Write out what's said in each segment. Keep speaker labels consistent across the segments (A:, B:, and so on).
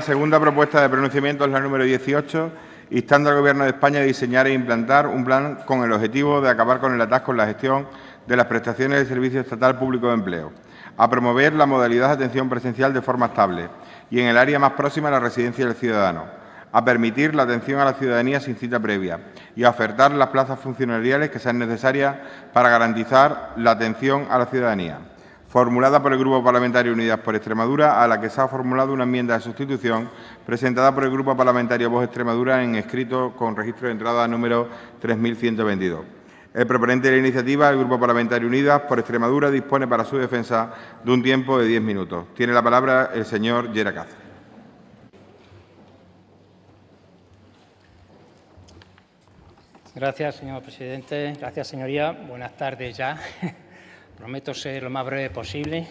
A: La segunda propuesta de pronunciamiento es la número 18, instando al Gobierno de España a diseñar e implantar un plan con el objetivo de acabar con el atasco en la gestión de las prestaciones de Servicio Estatal Público de Empleo, a promover la modalidad de atención presencial de forma estable y en el área más próxima a la residencia del ciudadano, a permitir la atención a la ciudadanía sin cita previa y a ofertar las plazas funcionariales que sean necesarias para garantizar la atención a la ciudadanía. Formulada por el Grupo Parlamentario Unidas por Extremadura, a la que se ha formulado una enmienda de sustitución presentada por el Grupo Parlamentario Vox Extremadura en escrito con registro de entrada número 3122. El proponente de la iniciativa, el Grupo Parlamentario Unidas por Extremadura, dispone para su defensa de un tiempo de 10 minutos. Tiene la palabra el señor Yera Cáceres.
B: Gracias, señor presidente. Gracias, señoría. Buenas tardes ya. Prometo ser lo más breve posible,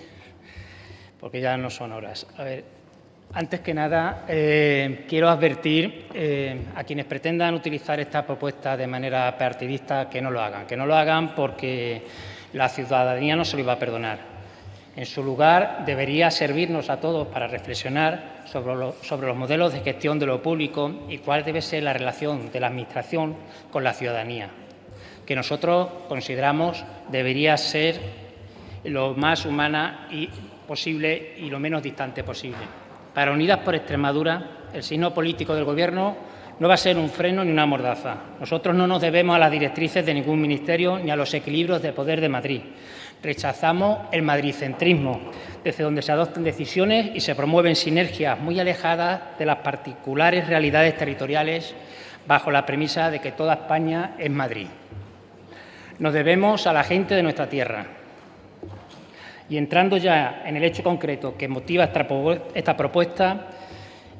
B: porque ya no son horas. A ver, antes que nada, quiero advertir a quienes pretendan utilizar esta propuesta de manera partidista que no lo hagan. Que no lo hagan porque la ciudadanía no se lo iba a perdonar. En su lugar, debería servirnos a todos para reflexionar sobre los modelos de gestión de lo público y cuál debe ser la relación de la Administración con la ciudadanía, que nosotros consideramos debería ser lo más humana posible y lo menos distante posible. Para Unidas por Extremadura, el signo político del Gobierno no va a ser un freno ni una mordaza. Nosotros no nos debemos a las directrices de ningún ministerio ni a los equilibrios de poder de Madrid. Rechazamos el madricentrismo, desde donde se adoptan decisiones y se promueven sinergias muy alejadas de las particulares realidades territoriales bajo la premisa de que toda España es Madrid. Nos debemos a la gente de nuestra tierra. Y entrando ya en el hecho concreto que motiva esta propuesta,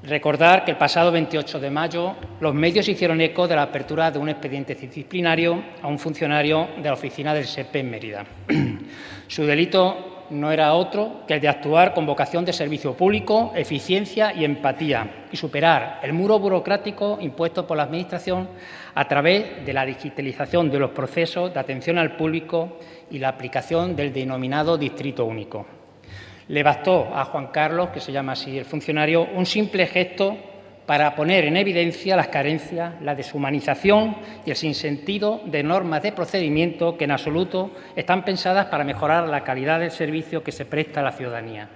B: recordar que el pasado 28 de mayo los medios hicieron eco de la apertura de un expediente disciplinario a un funcionario de la oficina del SEPE en Mérida. Su delito no era otro que el de actuar con vocación de servicio público, eficiencia y empatía y superar el muro burocrático impuesto por la Administración a través de la digitalización de los procesos de atención al público y la aplicación del denominado Distrito Único. Le bastó a Juan Carlos, que se llama así el funcionario, un simple gesto para poner en evidencia las carencias, la deshumanización y el sinsentido de normas de procedimiento que en absoluto están pensadas para mejorar la calidad del servicio que se presta a la ciudadanía.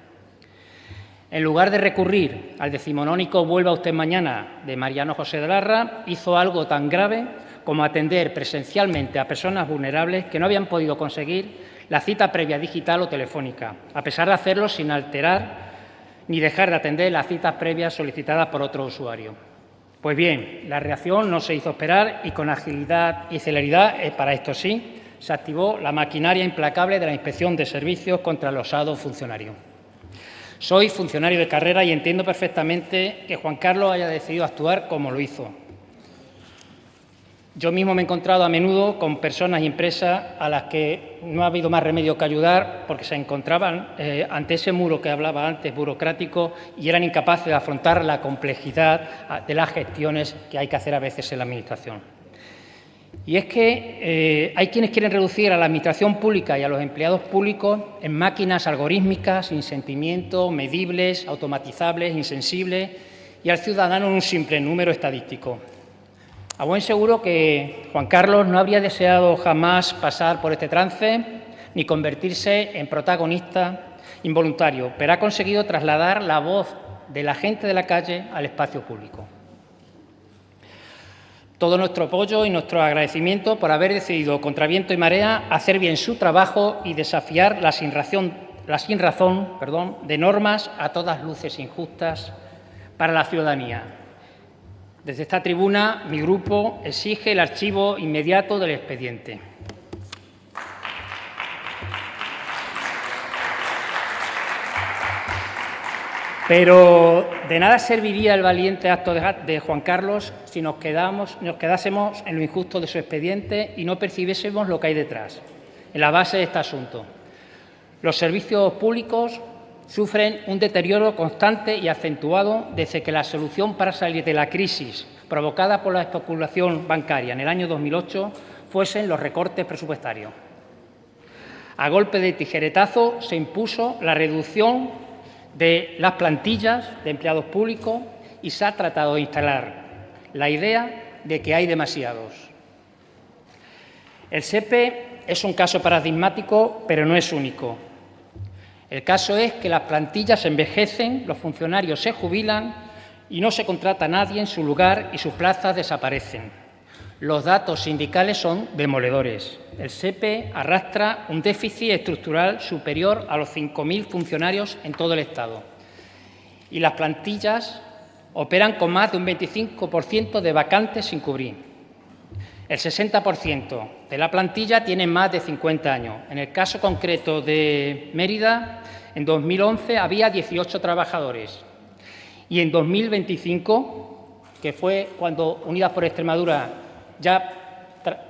B: En lugar de recurrir al decimonónico «vuelva usted mañana» de Mariano José de Larra, hizo algo tan grave como atender presencialmente a personas vulnerables que no habían podido conseguir la cita previa digital o telefónica, a pesar de hacerlo sin alterar ni dejar de atender las citas previas solicitadas por otro usuario. Pues bien, la reacción no se hizo esperar y con agilidad y celeridad, para esto sí, se activó la maquinaria implacable de la Inspección de Servicios contra el osado funcionario. Soy funcionario de carrera y entiendo perfectamente que Juan Carlos haya decidido actuar como lo hizo. Yo mismo me he encontrado a menudo con personas y empresas a las que no ha habido más remedio que ayudar porque se encontraban ante ese muro que hablaba antes, burocrático, y eran incapaces de afrontar la complejidad de las gestiones que hay que hacer a veces en la Administración. Y es que hay quienes quieren reducir a la Administración pública y a los empleados públicos en máquinas algorítmicas, sin sentimiento, medibles, automatizables, insensibles, y al ciudadano en un simple número estadístico. A buen seguro que Juan Carlos no habría deseado jamás pasar por este trance ni convertirse en protagonista involuntario, pero ha conseguido trasladar la voz de la gente de la calle al espacio público. Todo nuestro apoyo y nuestro agradecimiento por haber decidido, contra viento y marea, hacer bien su trabajo y desafiar la sinrazón de normas a todas luces injustas para la ciudadanía. Desde esta tribuna, mi grupo exige el archivo inmediato del expediente. Pero de nada serviría el valiente acto de Juan Carlos si nos quedásemos en lo injusto de su expediente y no percibiésemos lo que hay detrás, en la base de este asunto. Los servicios públicos sufren un deterioro constante y acentuado desde que la solución para salir de la crisis provocada por la especulación bancaria en el año 2008 fuesen los recortes presupuestarios. A golpe de tijeretazo se impuso la reducción de las plantillas de empleados públicos y se ha tratado de instalar la idea de que hay demasiados. El SEPE es un caso paradigmático, pero no es único. El caso es que las plantillas envejecen, los funcionarios se jubilan y no se contrata a nadie en su lugar y sus plazas desaparecen. Los datos sindicales son demoledores. El SEPE arrastra un déficit estructural superior a los 5.000 funcionarios en todo el Estado. Y las plantillas operan con más de un 25% de vacantes sin cubrir. El 60% de la plantilla tiene más de 50 años. En el caso concreto de Mérida, en 2011 había 18 trabajadores. Y en 2025, que fue cuando Unidas por Extremadura ya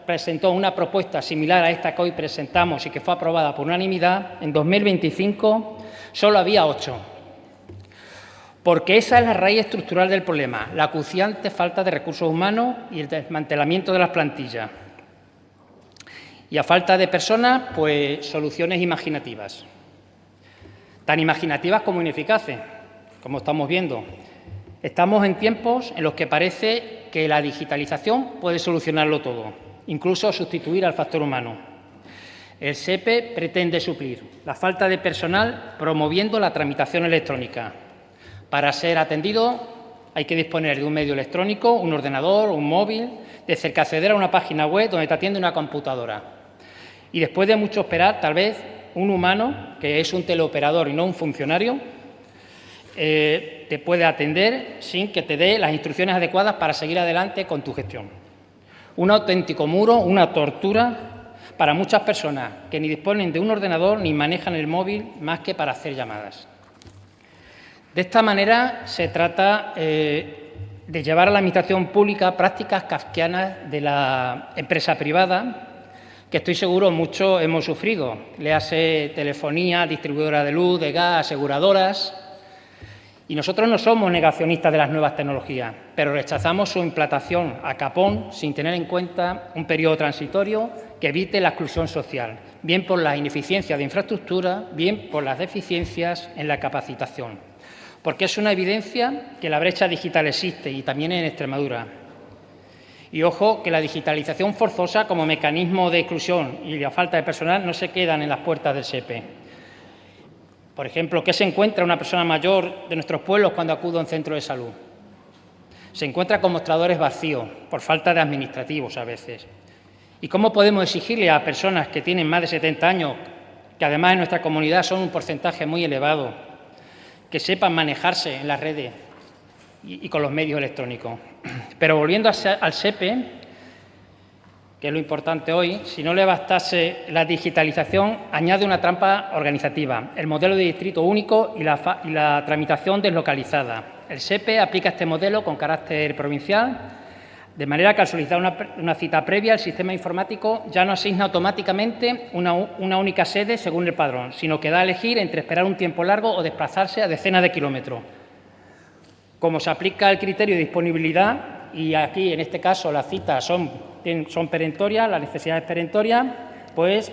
B: presentó una propuesta similar a esta que hoy presentamos y que fue aprobada por unanimidad, en 2025 solo había 8. Porque esa es la raíz estructural del problema, la acuciante falta de recursos humanos y el desmantelamiento de las plantillas. Y a falta de personas, pues soluciones imaginativas. Tan imaginativas como ineficaces, como estamos viendo. Estamos en tiempos en los que parece que la digitalización puede solucionarlo todo, incluso sustituir al factor humano. El SEPE pretende suplir la falta de personal promoviendo la tramitación electrónica. Para ser atendido hay que disponer de un medio electrónico, un ordenador, un móvil, desde que acceder a una página web donde te atiende una computadora. Y después de mucho esperar, tal vez un humano, que es un teleoperador y no un funcionario, te puede atender sin que te dé las instrucciones adecuadas para seguir adelante con tu gestión. Un auténtico muro, una tortura para muchas personas que ni disponen de un ordenador ni manejan el móvil más que para hacer llamadas. De esta manera se trata de llevar a la administración pública prácticas kafkianas de la empresa privada, que estoy seguro muchos hemos sufrido. Léase telefonía, distribuidora de luz, de gas, aseguradoras. Y nosotros no somos negacionistas de las nuevas tecnologías, pero rechazamos su implantación a capón sin tener en cuenta un periodo transitorio que evite la exclusión social, bien por la ineficiencia de infraestructura, bien por las deficiencias en la capacitación. Porque es una evidencia que la brecha digital existe y también en Extremadura. Y ojo que la digitalización forzosa como mecanismo de exclusión y la falta de personal no se quedan en las puertas del SEPE. Por ejemplo, ¿qué se encuentra una persona mayor de nuestros pueblos cuando acude a un centro de salud? Se encuentra con mostradores vacíos, por falta de administrativos a veces. ¿Y cómo podemos exigirle a personas que tienen más de 70 años, que además en nuestra comunidad son un porcentaje muy elevado, que sepan manejarse en las redes y con los medios electrónicos? Pero volviendo al SEPE, que es lo importante hoy, si no le bastase la digitalización, añade una trampa organizativa, el modelo de distrito único y la tramitación deslocalizada. El SEPE aplica este modelo con carácter provincial, de manera que al solicitar una cita previa, el sistema informático ya no asigna automáticamente una única sede según el padrón, sino que da a elegir entre esperar un tiempo largo o desplazarse a decenas de kilómetros. Como se aplica el criterio de disponibilidad, y aquí en este caso las citas son perentorias, las necesidades perentorias, pues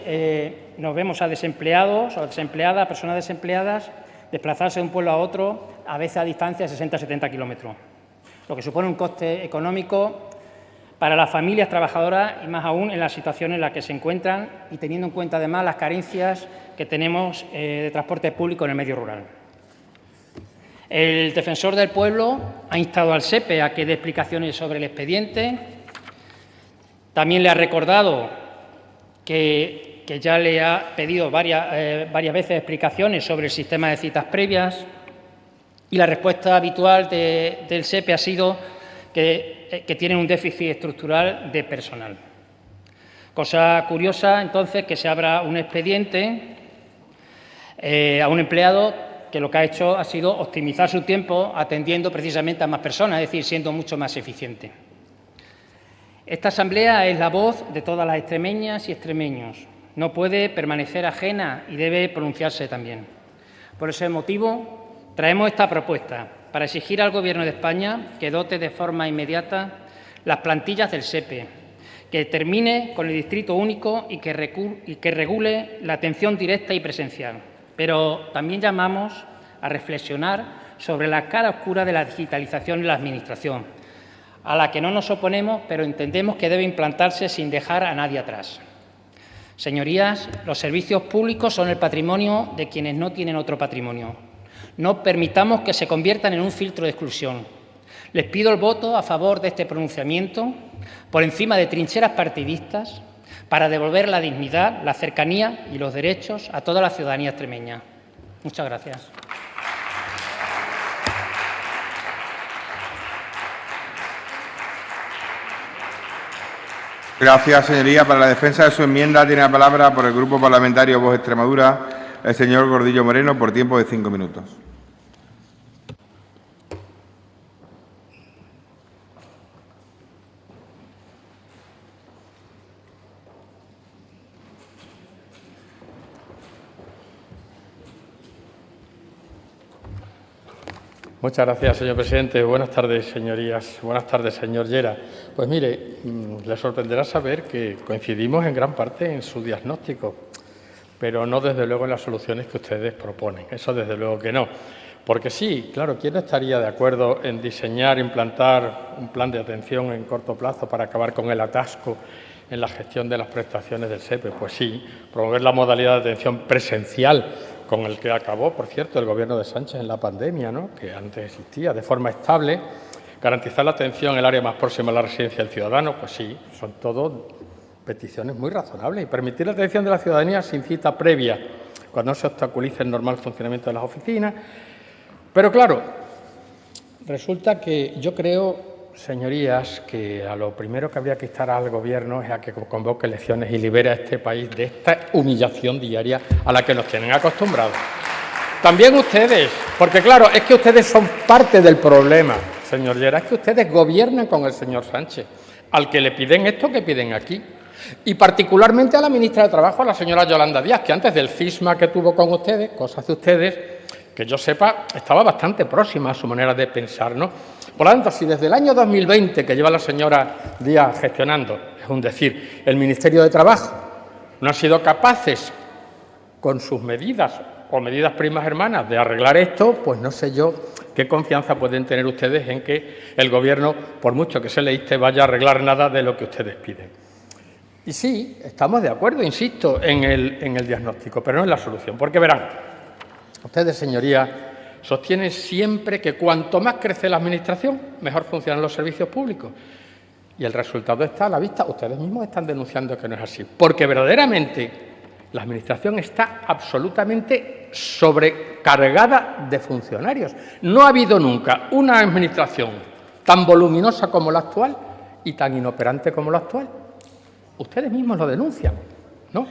B: nos vemos a desempleados o desempleadas, personas desempleadas, desplazarse de un pueblo a otro, a veces a distancia de 60-70 kilómetros, lo que supone un coste económico para las familias trabajadoras y más aún en la situación en la que se encuentran y teniendo en cuenta además las carencias que tenemos de transporte público en el medio rural. El defensor del pueblo ha instado al SEPE a que dé explicaciones sobre el expediente. También le ha recordado que ya le ha pedido varias veces explicaciones sobre el sistema de citas previas y la respuesta habitual del SEPE ha sido que tienen un déficit estructural de personal. Cosa curiosa, entonces, que se abra un expediente a un empleado que lo que ha hecho ha sido optimizar su tiempo atendiendo precisamente a más personas, es decir, siendo mucho más eficiente. Esta asamblea es la voz de todas las extremeñas y extremeños. No puede permanecer ajena y debe pronunciarse también. Por ese motivo, traemos esta propuesta para exigir al Gobierno de España que dote de forma inmediata las plantillas del SEPE, que termine con el distrito único y que regule la atención directa y presencial. Pero también llamamos a reflexionar sobre la cara oscura de la digitalización en la Administración, a la que no nos oponemos, pero entendemos que debe implantarse sin dejar a nadie atrás. Señorías, los servicios públicos son el patrimonio de quienes no tienen otro patrimonio. No permitamos que se conviertan en un filtro de exclusión. Les pido el voto a favor de este pronunciamiento, por encima de trincheras partidistas, para devolver la dignidad, la cercanía y los derechos a toda la ciudadanía extremeña. Muchas gracias.
A: Gracias, señoría. Para la defensa de su enmienda tiene la palabra por el Grupo Parlamentario Vox Extremadura el señor Gordillo Moreno por tiempo de 5 minutos.
C: Muchas gracias, señor presidente. Buenas tardes, señorías. Buenas tardes, señor Llera. Pues mire, le sorprenderá saber que coincidimos en gran parte en su diagnóstico, pero no desde luego en las soluciones que ustedes proponen. Eso desde luego que no. Porque sí, claro, ¿quién no estaría de acuerdo en diseñar, implantar un plan de atención en corto plazo para acabar con el atasco en la gestión de las prestaciones del SEPE? Pues sí, promover la modalidad de atención presencial, con el que acabó, por cierto, el Gobierno de Sánchez en la pandemia, ¿no?, que antes existía, de forma estable, garantizar la atención en el área más próxima a la residencia del ciudadano, pues sí, son todo peticiones muy razonables. Y permitir la atención de la ciudadanía sin cita previa, cuando no se obstaculice el normal funcionamiento de las oficinas. Pero claro, resulta que yo creo, señorías, que a lo primero que habría que instar al Gobierno es a que convoque elecciones y libere a este país de esta humillación diaria a la que nos tienen acostumbrados. También ustedes, porque claro, es que ustedes son parte del problema, señor Llera, es que ustedes gobiernan con el señor Sánchez, al que le piden esto que piden aquí. Y particularmente a la ministra de Trabajo, a la señora Yolanda Díaz, que antes del cisma que tuvo con ustedes, cosas de ustedes, que yo sepa, estaba bastante próxima a su manera de pensar, ¿no? Por lo tanto, si desde el año 2020, que lleva la señora Díaz gestionando, es un decir, el Ministerio de Trabajo no han sido capaces, con sus medidas o medidas primas hermanas, de arreglar esto, pues no sé yo qué confianza pueden tener ustedes en que el Gobierno, por mucho que se le inste, vaya a arreglar nada de lo que ustedes piden. Y sí, estamos de acuerdo, insisto, en el diagnóstico, pero no en la solución, porque verán, ustedes, señorías, sostienen siempre que cuanto más crece la Administración, mejor funcionan los servicios públicos. Y el resultado está a la vista. Ustedes mismos están denunciando que no es así. Porque verdaderamente la Administración está absolutamente sobrecargada de funcionarios. No ha habido nunca una Administración tan voluminosa como la actual y tan inoperante como la actual. Ustedes mismos lo denuncian, ¿no?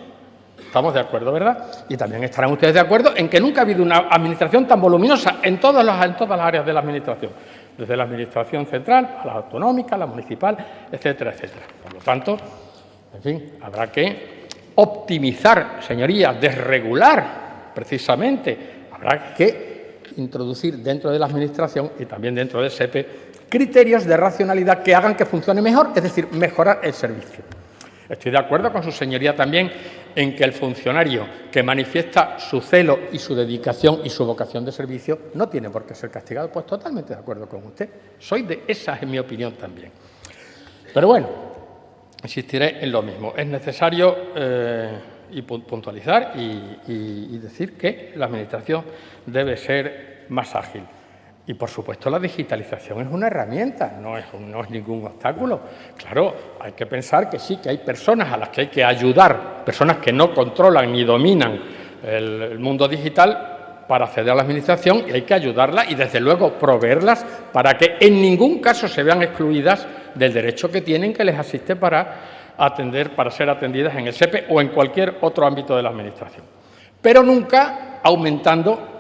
C: Estamos de acuerdo, ¿verdad? Y también estarán ustedes de acuerdo en que nunca ha habido una Administración tan voluminosa en todas las áreas de la Administración, desde la Administración central a la autonómica, a la municipal, etcétera, etcétera. Por lo tanto, en fin, habrá que optimizar, señorías, desregular, precisamente. Habrá que introducir dentro de la Administración y también dentro del SEPE criterios de racionalidad que hagan que funcione mejor, es decir, mejorar el servicio. Estoy de acuerdo con su señoría también en que el funcionario que manifiesta su celo y su dedicación y su vocación de servicio no tiene por qué ser castigado. Pues totalmente de acuerdo con usted. Soy de esa, en mi opinión, también. Pero bueno, insistiré en lo mismo. Es necesario puntualizar y decir que la Administración debe ser más ágil. Y, por supuesto, la digitalización es una herramienta, no es ningún obstáculo. Claro, hay que pensar que sí, que hay personas a las que hay que ayudar, personas que no controlan ni dominan el mundo digital para acceder a la Administración, y hay que ayudarlas y, desde luego, proveerlas para que en ningún caso se vean excluidas del derecho que tienen que les asiste para ser atendidas en el SEPE o en cualquier otro ámbito de la Administración. Pero nunca aumentando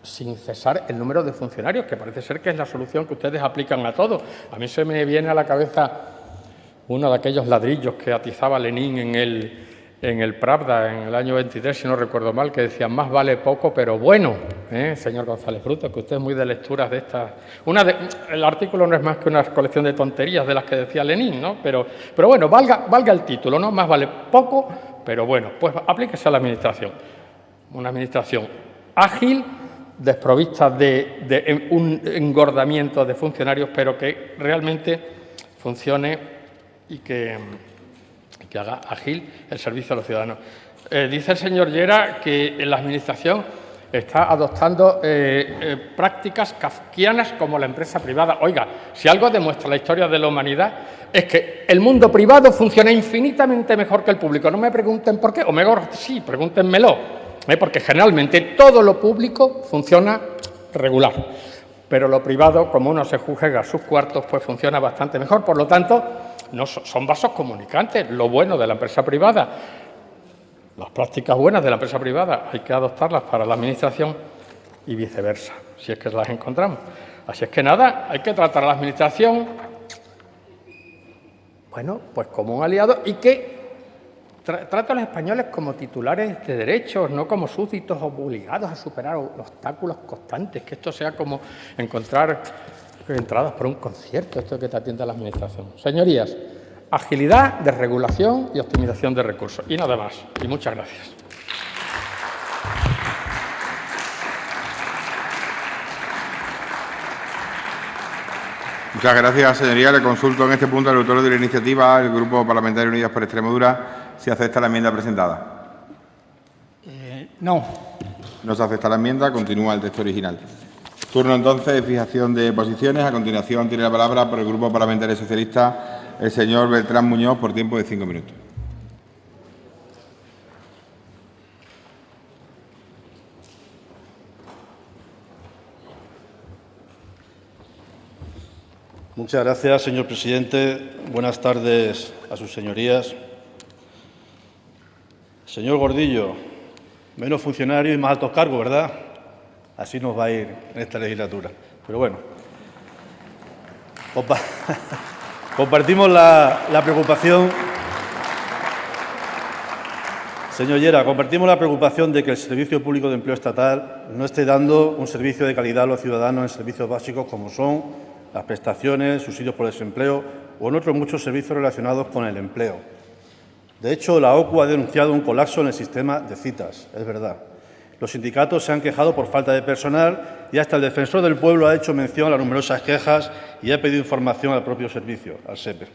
C: sin cesar el número de funcionarios, que parece ser que es la solución que ustedes aplican a todo. A mí se me viene a la cabeza uno de aquellos ladrillos que atizaba Lenin en el Pravda en el año 23, si no recuerdo mal, que decían más vale poco pero bueno, señor González Fruto, que usted es muy de lecturas de estas. El artículo no es más que una colección de tonterías de las que decía Lenin, ¿no? Pero bueno, valga el título, ¿no? Más vale poco pero bueno, pues aplíquese a la Administración. Una Administración ágil, desprovistas de un engordamiento de funcionarios, pero que realmente funcione y que haga ágil el servicio a los ciudadanos. Dice el señor Llera que la Administración está adoptando prácticas kafkianas como la empresa privada. Oiga, si algo demuestra la historia de la humanidad es que el mundo privado funciona infinitamente mejor que el público. No me pregunten por qué, o mejor sí, pregúntenmelo, porque generalmente todo lo público funciona regular, pero lo privado, como uno se juega sus cuartos, pues funciona bastante mejor. Por lo tanto, no son vasos comunicantes. Lo bueno de la empresa privada, las prácticas buenas de la empresa privada hay que adoptarlas para la Administración y viceversa, si es que las encontramos. Así es que nada, hay que tratar a la Administración, bueno, pues como un aliado y que trate a los españoles como titulares de derechos, no como súbditos obligados a superar obstáculos constantes, que esto sea como encontrar entradas por un concierto, esto que te atiende la Administración. Señorías, agilidad, desregulación y optimización de recursos. Y nada más. Y muchas gracias.
A: Muchas gracias, señoría. Le consulto en este punto al autor de la iniciativa, el Grupo Parlamentario Unidas por Extremadura, si acepta la enmienda presentada.
B: No.
A: No se acepta la enmienda. Continúa el texto original. Turno entonces de fijación de posiciones. A continuación tiene la palabra por el Grupo Parlamentario Socialista el señor Beltrán Muñoz por tiempo de 5 minutos.
D: Muchas gracias, señor presidente. Buenas tardes a sus señorías. Señor Gordillo, menos funcionarios y más altos cargos, ¿verdad? Así nos va a ir en esta legislatura. Pero bueno, compartimos la preocupación. Señor Llera, compartimos la preocupación de que el Servicio Público de Empleo Estatal no esté dando un servicio de calidad a los ciudadanos en servicios básicos como son las prestaciones, subsidios por desempleo o en otros muchos servicios relacionados con el empleo. De hecho, la OCU ha denunciado un colapso en el sistema de citas, es verdad. Los sindicatos se han quejado por falta de personal y hasta el Defensor del Pueblo ha hecho mención a las numerosas quejas y ha pedido información al propio servicio, al SEPE.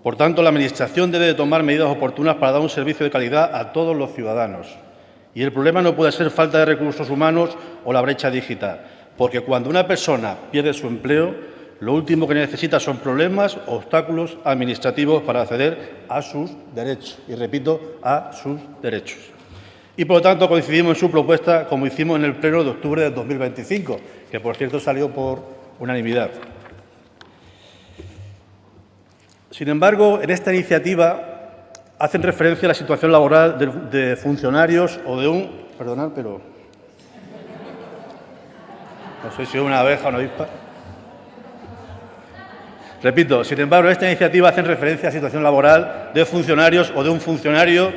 D: Por tanto, la Administración debe de tomar medidas oportunas para dar un servicio de calidad a todos los ciudadanos. Y el problema no puede ser falta de recursos humanos o la brecha digital, porque cuando una persona pierde su empleo, lo último que necesita son problemas o obstáculos administrativos para acceder a sus derechos. Y repito, a sus derechos. Y, por lo tanto, coincidimos en su propuesta, como hicimos en el pleno de octubre de 2025, que, por cierto, salió por unanimidad. Sin embargo, en esta iniciativa hacen referencia a la situación laboral de funcionarios o de un... Perdonad, pero... No sé si es una abeja o una avispa. Repito, sin embargo, en esta iniciativa hacen referencia a la situación laboral de funcionarios o de un funcionario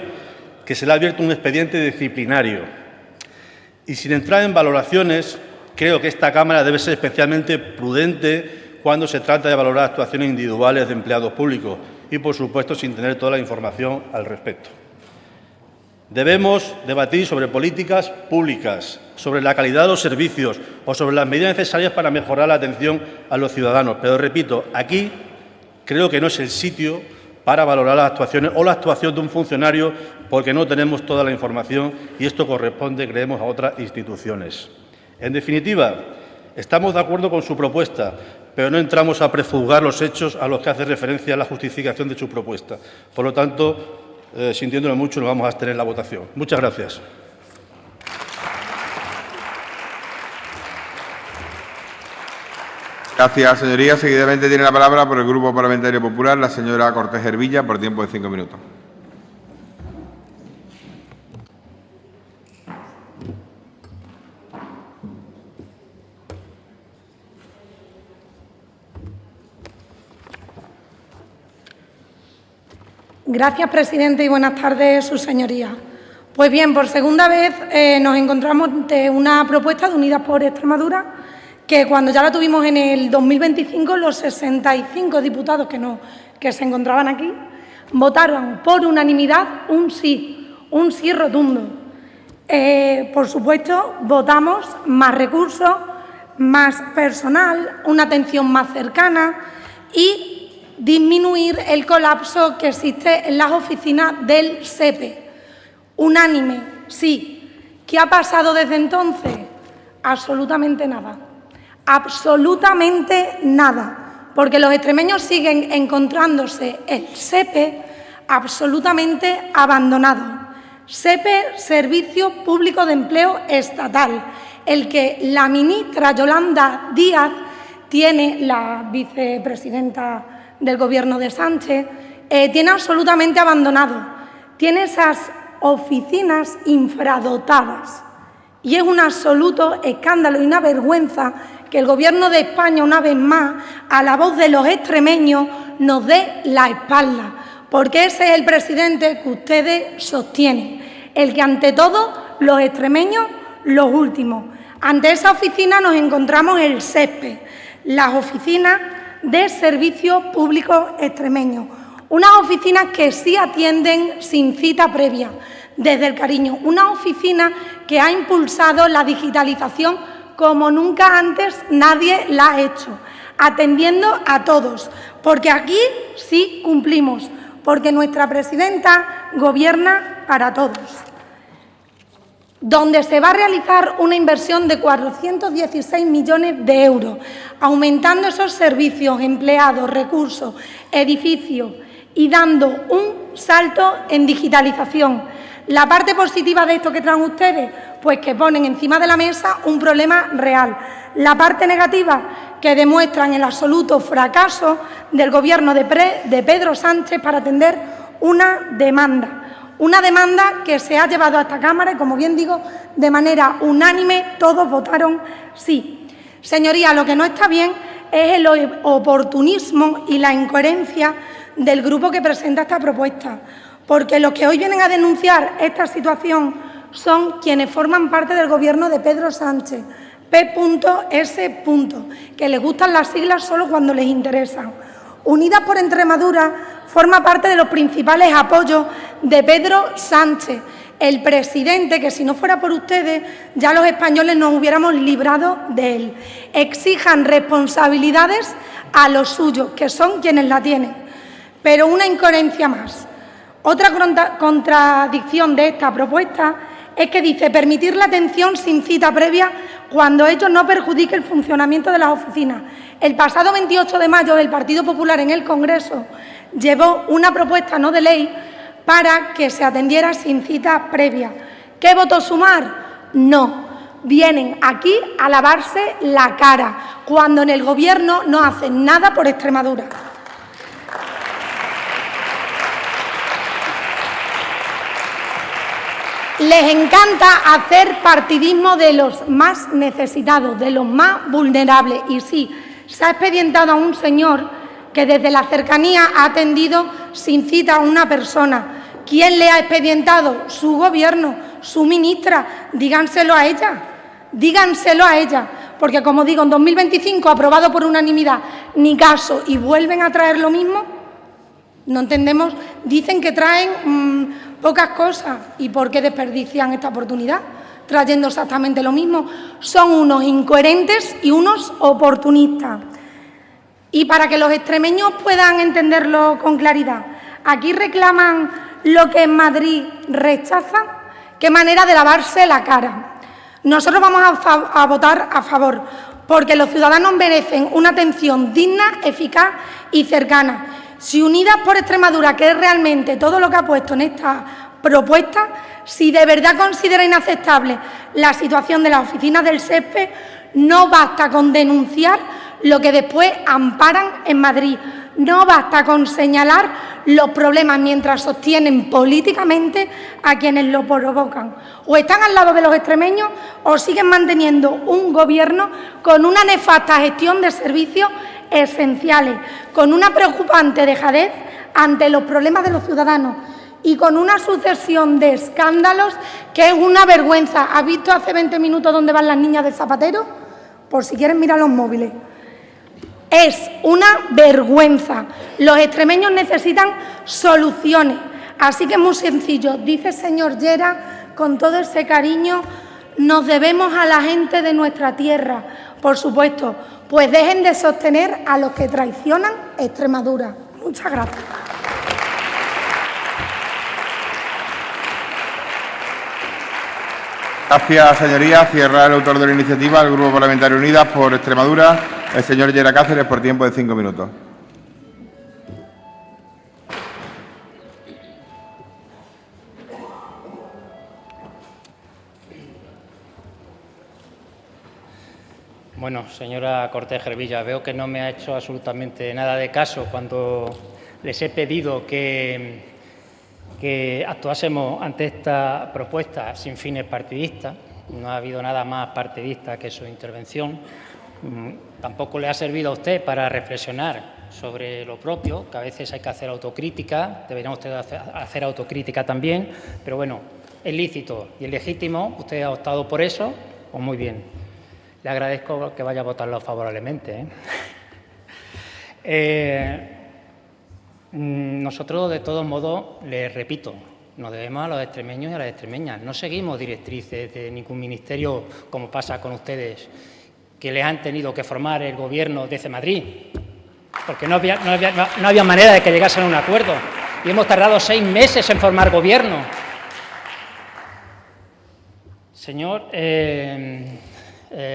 D: que se le ha abierto un expediente disciplinario. Y sin entrar en valoraciones, creo que esta Cámara debe ser especialmente prudente cuando se trata de valorar actuaciones individuales de empleados públicos y, por supuesto, sin tener toda la información al respecto. Debemos debatir sobre políticas públicas, sobre la calidad de los servicios o sobre las medidas necesarias para mejorar la atención a los ciudadanos. Pero, repito, aquí creo que no es el sitio para valorar las actuaciones o la actuación de un funcionario porque no tenemos toda la información y esto corresponde, creemos, a otras instituciones. En definitiva, estamos de acuerdo con su propuesta, pero no entramos a prejuzgar los hechos a los que hace referencia la justificación de su propuesta. Por lo tanto, sintiéndolo mucho, nos vamos a abstener en la votación. Muchas gracias.
A: Gracias, señoría. Seguidamente tiene la palabra por el Grupo Parlamentario Popular la señora Cortés Hervilla por tiempo de 5 minutos.
E: Gracias, presidente, y buenas tardes, sus señorías. Pues bien, por segunda vez nos encontramos ante una propuesta de Unidas por Extremadura que cuando ya la tuvimos en el 2025, los 65 diputados que se encontraban aquí votaron por unanimidad un sí rotundo. Por supuesto, votamos más recursos, más personal, una atención más cercana y disminuir el colapso que existe en las oficinas del SEPE. Unánime, sí. ¿Qué ha pasado desde entonces? Absolutamente nada. Absolutamente nada. Porque los extremeños siguen encontrándose el SEPE absolutamente abandonado. SEPE, Servicio Público de Empleo Estatal, el que la ministra Yolanda Díaz tiene, la vicepresidenta del Gobierno de Sánchez, tiene absolutamente abandonado. Tiene esas oficinas infradotadas. Y es un absoluto escándalo y una vergüenza que el Gobierno de España, una vez más, a la voz de los extremeños, nos dé la espalda, porque ese es el presidente que ustedes sostienen, el que ante todo los extremeños, los últimos. Ante esa oficina nos encontramos el SEPE, las oficinas de Servicios Públicos Extremeños, unas oficinas que sí atienden sin cita previa, desde el cariño, una oficina que ha impulsado la digitalización como nunca antes nadie la ha hecho, atendiendo a todos, porque aquí sí cumplimos, porque nuestra presidenta gobierna para todos. Donde se va a realizar una inversión de 416 millones de euros, aumentando esos servicios, empleados, recursos, edificios y dando un salto en digitalización. La parte positiva de esto que traen ustedes, pues que ponen encima de la mesa un problema real. La parte negativa, que demuestran el absoluto fracaso del Gobierno de Pedro Sánchez para atender una demanda que se ha llevado a esta Cámara y, como bien digo, de manera unánime todos votaron sí. Señorías, lo que no está bien es el oportunismo y la incoherencia del grupo que presenta esta propuesta, porque los que hoy vienen a denunciar esta situación son quienes forman parte del Gobierno de Pedro Sánchez, P.S., que les gustan las siglas solo cuando les interesan. Unidas por Extremadura forma parte de los principales apoyos de Pedro Sánchez, el presidente que, si no fuera por ustedes, ya los españoles nos hubiéramos librado de él. Exijan responsabilidades a los suyos, que son quienes la tienen. Pero una incoherencia más. Otra contradicción de esta propuesta es que dice permitir la atención sin cita previa cuando ello no perjudique el funcionamiento de las oficinas. El pasado 28 de mayo el Partido Popular en el Congreso llevó una propuesta no de ley para que se atendiera sin cita previa. ¿Qué votó Sumar? No. Vienen aquí a lavarse la cara cuando en el Gobierno no hacen nada por Extremadura. Les encanta hacer partidismo de los más necesitados, de los más vulnerables. Y sí, se ha expedientado a un señor que desde la cercanía ha atendido sin cita a una persona. ¿Quién le ha expedientado? Su Gobierno, su ministra. Díganselo a ella. Díganselo a ella. Porque, como digo, en 2025, aprobado por unanimidad, ni caso, y vuelven a traer lo mismo. No entendemos. Dicen que traen pocas cosas. ¿Y por qué desperdician esta oportunidad trayendo exactamente lo mismo? Son unos incoherentes y unos oportunistas. Y para que los extremeños puedan entenderlo con claridad, aquí reclaman lo que en Madrid rechazan. ¿Qué manera de lavarse la cara? Nosotros vamos a votar a favor, porque los ciudadanos merecen una atención digna, eficaz y cercana. Si Unidas por Extremadura, que es realmente todo lo que ha puesto en esta propuesta, si de verdad considera inaceptable la situación de las oficinas del SEPE, no basta con denunciar lo que después amparan en Madrid. No basta con señalar los problemas mientras sostienen políticamente a quienes lo provocan. O están al lado de los extremeños o siguen manteniendo un Gobierno con una nefasta gestión de servicios esenciales, con una preocupante dejadez ante los problemas de los ciudadanos y con una sucesión de escándalos que es una vergüenza. ¿Has visto hace 20 minutos dónde van las niñas de Zapatero? Por si quieren mirar los móviles. Es una vergüenza. Los extremeños necesitan soluciones. Así que es muy sencillo. Dice el señor Llera con todo ese cariño, nos debemos a la gente de nuestra tierra, por supuesto, pues dejen de sostener a los que traicionan Extremadura. Muchas gracias.
A: Gracias, señoría. Cierra el autor de la iniciativa, el Grupo Parlamentario Unidas por Extremadura, el señor Llera Cáceres, por tiempo de 5 minutos.
B: Bueno, señora Cortés Gervilla, veo que no me ha hecho absolutamente nada de caso cuando les he pedido que actuásemos ante esta propuesta sin fines partidistas. No ha habido nada más partidista que su intervención. Tampoco le ha servido a usted para reflexionar sobre lo propio, que a veces hay que hacer autocrítica, deberían ustedes hacer autocrítica también, pero bueno, es lícito y es legítimo, usted ha optado por eso, pues muy bien. Le agradezco que vaya a votarlo favorablemente. Nosotros, de todos modos, les repito, nos debemos a los extremeños y a las extremeñas. No seguimos directrices de ningún ministerio, como pasa con ustedes, que les han tenido que formar el Gobierno desde Madrid, porque no había manera de que llegasen a un acuerdo. Y hemos tardado 6 meses en formar Gobierno. Señor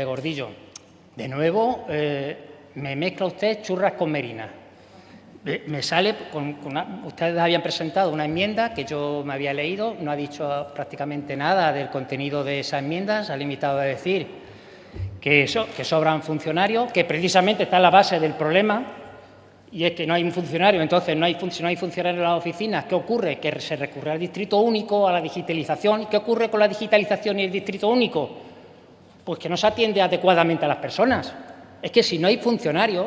B: Gordillo, de nuevo me mezcla usted churras con merinas. Me sale ustedes habían presentado una enmienda que yo me había leído, no ha dicho prácticamente nada del contenido de esa enmienda, se ha limitado a decir que sobran funcionarios, que precisamente está en la base del problema, y es que no hay un funcionario, entonces no hay funcionarios en las oficinas. ¿Qué ocurre? Que se recurre al distrito único, a la digitalización. ¿Y qué ocurre con la digitalización y el distrito único? Pues que no se atiende adecuadamente a las personas. Es que si no hay funcionarios,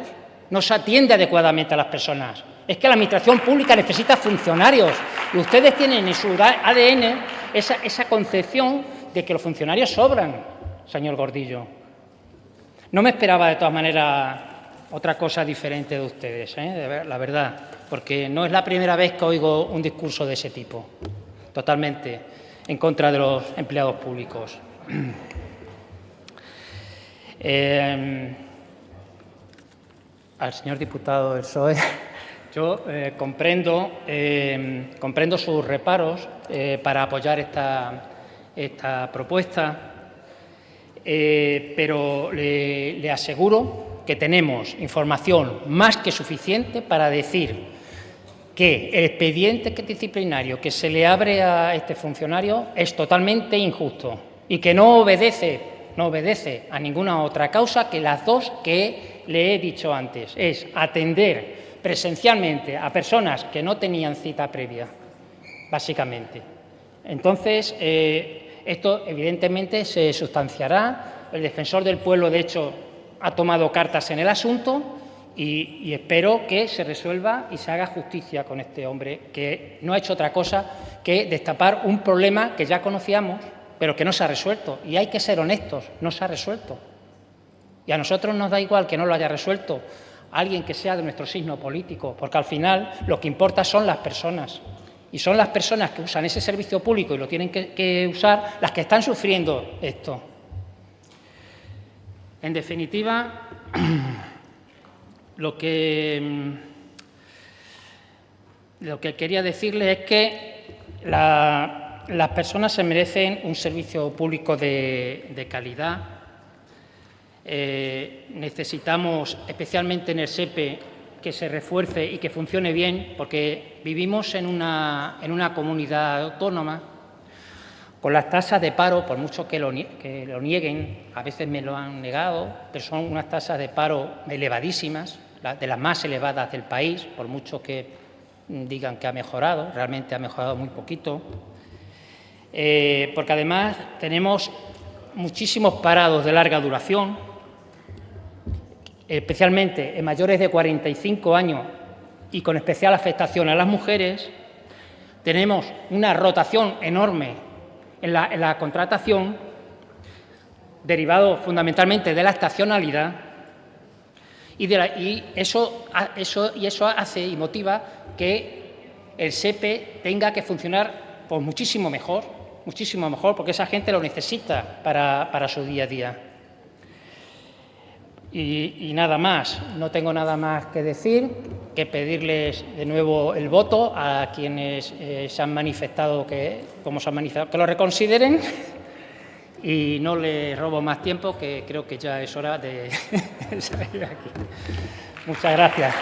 B: no se atiende adecuadamente a las personas. Es que la Administración pública necesita funcionarios. Y ustedes tienen en su ADN esa concepción de que los funcionarios sobran, señor Gordillo. No me esperaba, de todas maneras, otra cosa diferente de ustedes, la verdad, porque no es la primera vez que oigo un discurso de ese tipo, totalmente en contra de los empleados públicos. Al señor diputado del PSOE, yo comprendo sus reparos para apoyar esta propuesta, pero le aseguro que tenemos información más que suficiente para decir que el expediente disciplinario que se le abre a este funcionario es totalmente injusto y que no obedece a ninguna otra causa que las dos que le he dicho antes. Es atender presencialmente a personas que no tenían cita previa, básicamente. Entonces, esto evidentemente se sustanciará. El defensor del pueblo, de hecho, ha tomado cartas en el asunto y espero que se resuelva y se haga justicia con este hombre, que no ha hecho otra cosa que destapar un problema que ya conocíamos, pero que no se ha resuelto. Y hay que ser honestos, no se ha resuelto. Y a nosotros nos da igual que no lo haya resuelto alguien que sea de nuestro signo político, porque al final lo que importa son las personas. Y son las personas que usan ese servicio público y lo tienen que usar las que están sufriendo esto. En definitiva, lo que quería decirles es que las personas se merecen un servicio público de calidad. Necesitamos, especialmente en el SEPE, que se refuerce y que funcione bien, porque vivimos en una comunidad autónoma con las tasas de paro, por mucho que lo nieguen, a veces me lo han negado, pero son unas tasas de paro elevadísimas, de las más elevadas del país, por mucho que digan que ha mejorado, realmente ha mejorado muy poquito, porque además tenemos muchísimos parados de larga duración, especialmente en mayores de 45 años y con especial afectación a las mujeres. Tenemos una rotación enorme en la contratación, derivado fundamentalmente de la estacionalidad, y eso hace y motiva que el SEPE tenga que funcionar pues muchísimo mejor muchísimo mejor, porque esa gente lo necesita para su día a día. Y nada más, no tengo nada más que decir, que pedirles de nuevo el voto a quienes se han manifestado que lo reconsideren, y no les robo más tiempo, que creo que ya es hora de salir aquí. Muchas gracias.